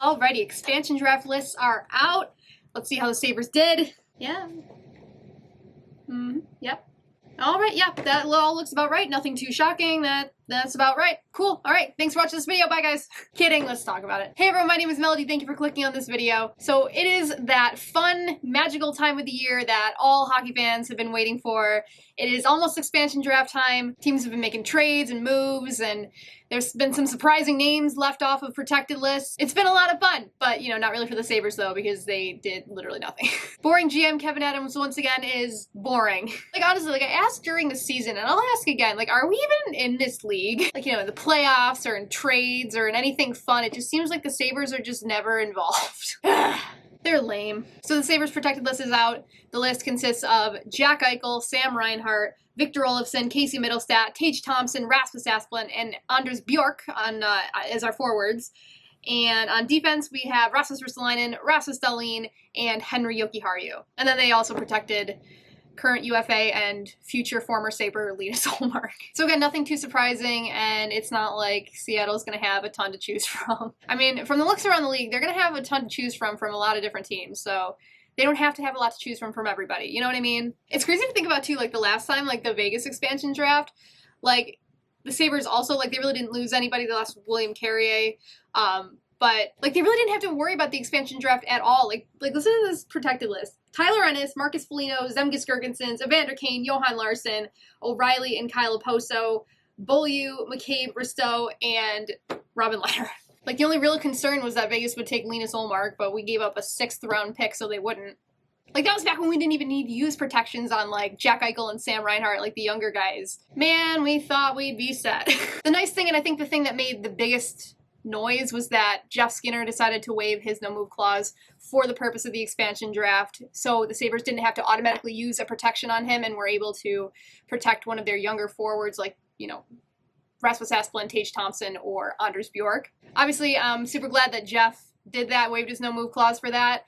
Alrighty, expansion draft lists are out. Let's see how the Sabres did. Yeah. Yep. Alright, yeah, that all looks about right. Nothing too shocking. That's about right. Cool. Alright, thanks for watching this video. Bye, guys. Kidding, let's talk about it. Hey everyone, my name is Melody. Thank you for clicking on this video. So it is that fun, magical time of the year that all hockey fans have been waiting for. It is almost expansion draft time. Teams have been making trades and moves, and there's been some surprising names left off of protected lists. It's been a lot of fun, but not really for the Sabres though, because they did literally nothing. Boring GM Kevin Adams once again is boring. Honestly, I asked during the season, and I'll ask again, are we even in this league? In the playoffs or in trades or in anything fun? It just seems like the Sabres are just never involved. They're lame. So the Sabres protected list is out. The list consists of Jack Eichel, Sam Reinhart, Victor Olofsson, Casey Middlestat, Tage Thompson, Rasmus Asplund, and Anders Bjork as our forwards. And on defense, we have Rasmus Ristolainen, Rasmus Dahlin, and Henri Jokiharju. And then they also protected current UFA and future former Sabre Linus Ullmark. So again, nothing too surprising, and it's not like Seattle's going to have a ton to choose from. From the looks around the league, they're going to have a ton to choose from a lot of different teams, so they don't have to have a lot to choose from everybody. You know what I mean? It's crazy to think about, too, the last time, the Vegas expansion draft, the Sabres also, they really didn't lose anybody. They lost William Carrier, but, they really didn't have to worry about the expansion draft at all. Listen to this protected list. Tyler Ennis, Marcus Foligno, Zemgus Girgensons, Evander Kane, Johan Larsson, O'Reilly and Kyle Oposo, Beaulieu, McCabe, Risto, and Robin Lehner. The only real concern was that Vegas would take Linus Ullmark, but we gave up a 6th round pick so they wouldn't. That was back when we didn't even need to use protections on, Jack Eichel and Sam Reinhart, the younger guys. Man, we thought we'd be set. The nice thing, and I think the thing that made the biggest noise, was that Jeff Skinner decided to waive his no-move clause for the purpose of the expansion draft, so the Sabres didn't have to automatically use a protection on him and were able to protect one of their younger forwards, Rasmus Asplund, Tage Thompson, or Anders Bjork. Obviously, I'm super glad that Jeff did that, waived his no-move clause for that,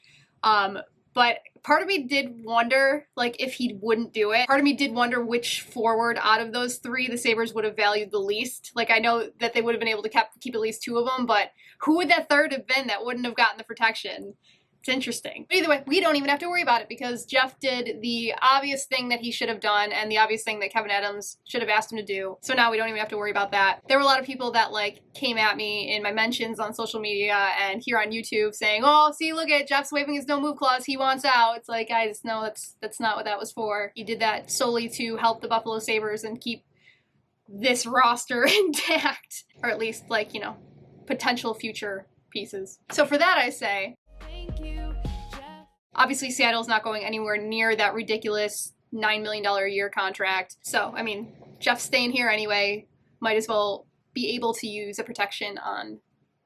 but part of me did wonder, if he wouldn't do it. Part of me did wonder which forward out of those 3 the Sabres would have valued the least. I know that they would have been able to keep at least 2 of them, but who would that third have been that wouldn't have gotten the protection? It's interesting. But either way, we don't even have to worry about it because Jeff did the obvious thing that he should have done and the obvious thing that Kevin Adams should have asked him to do. So now we don't even have to worry about that. There were a lot of people that came at me in my mentions on social media and here on YouTube saying, oh, see, look at Jeff's waiving his no move clause. He wants out. It's guys, no, that's not what that was for. He did that solely to help the Buffalo Sabres and keep this roster intact, or at least potential future pieces. So for that, I say, obviously, Seattle's not going anywhere near that ridiculous $9 million a year contract. So, Jeff's staying here anyway. Might as well be able to use a protection on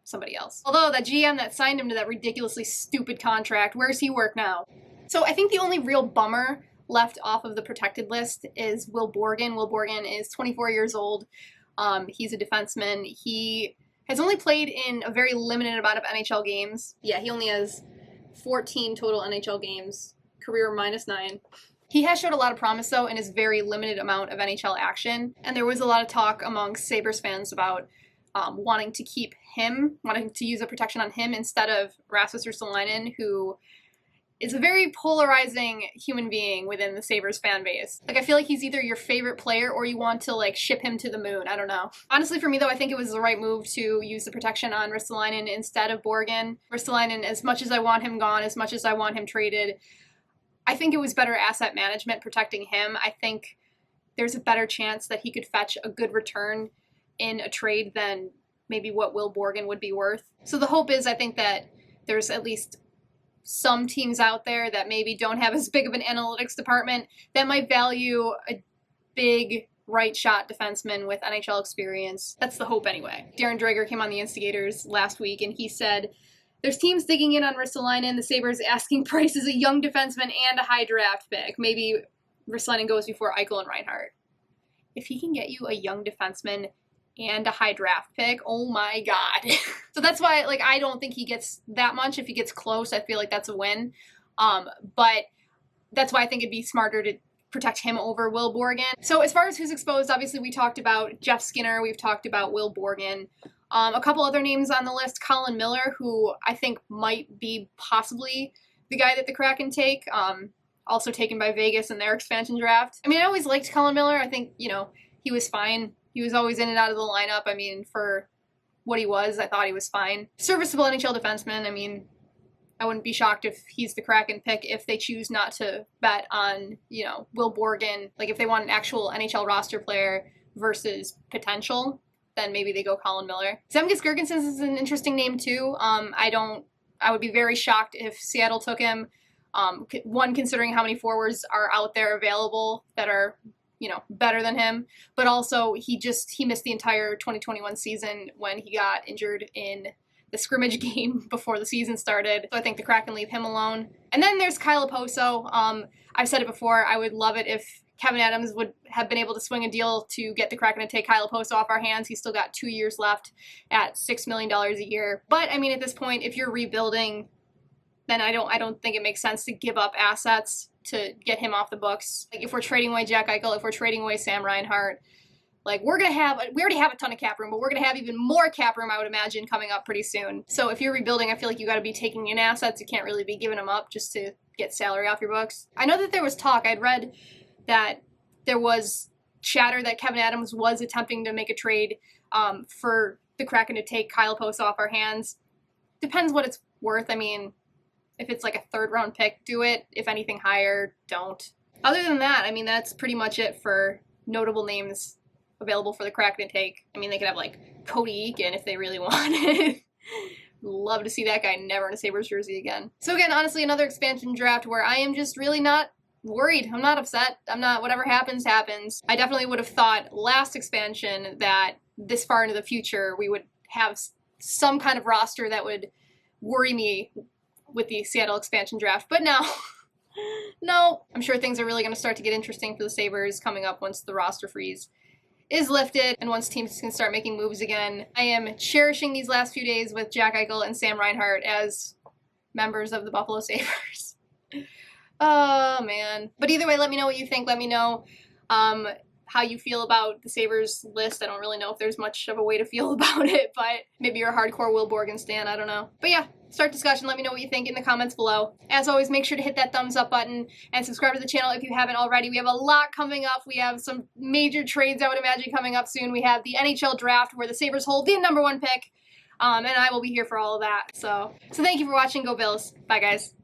somebody else. Although, that GM that signed him to that ridiculously stupid contract, where's he work now? So, I think the only real bummer left off of the protected list is Will Borgen. Will Borgen is 24 years old. He's a defenseman. He has only played in a very limited amount of NHL games. Yeah, he only has 14 total NHL games, career -9. He has showed a lot of promise, though, in his very limited amount of NHL action. And there was a lot of talk among Sabres fans about wanting to keep him, wanting to use a protection on him instead of Rasmus Ristolainen, who is a very polarizing human being within the Sabres fan base. I feel like he's either your favorite player or you want to, ship him to the moon. I don't know. Honestly, for me, though, I think it was the right move to use the protection on Ristolainen instead of Borgen. Ristolainen, as much as I want him gone, as much as I want him traded, I think it was better asset management protecting him. I think there's a better chance that he could fetch a good return in a trade than maybe what Will Borgen would be worth. So the hope is, I think, that there's at least some teams out there that maybe don't have as big of an analytics department that might value a big right shot defenseman with NHL experience. That's the hope anyway. Darren Dreger came on the Instigators last week and he said, there's teams digging in on Ristolainen. The Sabres asking price is a young defenseman and a high draft pick. Maybe Ristolainen goes before Eichel and Reinhart. If he can get you a young defenseman and a high draft pick, oh my god. So that's why, I don't think he gets that much. If he gets close, I feel like that's a win. But that's why I think it'd be smarter to protect him over Will Borgen. So as far as who's exposed, obviously we talked about Jeff Skinner, we've talked about Will Borgen. A couple other names on the list, Colin Miller, who I think might be possibly the guy that the Kraken take, also taken by Vegas in their expansion draft. I mean, I always liked Colin Miller. I think, you know, he was fine. He was always in and out of the lineup. I mean, for what he was, I thought he was fine. Serviceable NHL defenseman. I mean, I wouldn't be shocked if he's the Kraken pick if they choose not to bet on, you know, Will Borgen. Like, if they want an actual NHL roster player versus potential, then maybe they go Colin Miller. Zemgus Girgensons is an interesting name too. I would be very shocked if Seattle took him. One, considering how many forwards are out there available that are, you know, better than him, but also he missed the entire 2021 season when he got injured in the scrimmage game before the season started. So I think the Kraken leave him alone. And then there's Kyle Oposo. I've said it before, I would love it if Kevyn Adams would have been able to swing a deal to get the Kraken to take Kyle Oposo off our hands. He's still got 2 years left at $6 million a year. But I mean, at this point, if you're rebuilding, then I don't think it makes sense to give up assets to get him off the books. Like, if we're trading away Jack Eichel, if we're trading away Sam Reinhart, like, we already have a ton of cap room, but we're going to have even more cap room, I would imagine, coming up pretty soon. So if you're rebuilding, I feel like you got to be taking in assets. You can't really be giving them up just to get salary off your books. I know that there was talk, I'd read that there was chatter that Kevyn Adams was attempting to make a trade for the Kraken to take Kyle Oposo off our hands. Depends what it's worth. I mean, if it's like a third-round pick, do it. If anything higher, don't. Other than that, I mean, that's pretty much it for notable names available for the Kraken to take. I mean, they could have, like, Cody Eakin if they really wanted. Love to see that guy never in a Sabres jersey again. So again, honestly, another expansion draft where I am just really not worried. I'm not upset. I'm not, whatever happens, happens. I definitely would have thought last expansion that this far into the future, we would have some kind of roster that would worry me with the Seattle expansion draft. But no, I'm sure things are really going to start to get interesting for the Sabres coming up once the roster freeze is lifted and once teams can start making moves again. I am cherishing these last few days with Jack Eichel and Sam Reinhart as members of the Buffalo Sabres. Oh, man. But either way, let me know what you think. Let me know how you feel about the Sabres list. I don't really know if there's much of a way to feel about it, but maybe you're a hardcore Will Borgen stan. I don't know. But yeah, start discussion. Let me know what you think in the comments below. As always, make sure to hit that thumbs up button and subscribe to the channel if you haven't already. We have a lot coming up. We have some major trades, I would imagine, coming up soon. We have the NHL draft where the Sabres hold the #1 pick, and I will be here for all of that. So thank you for watching. Go Bills. Bye, guys.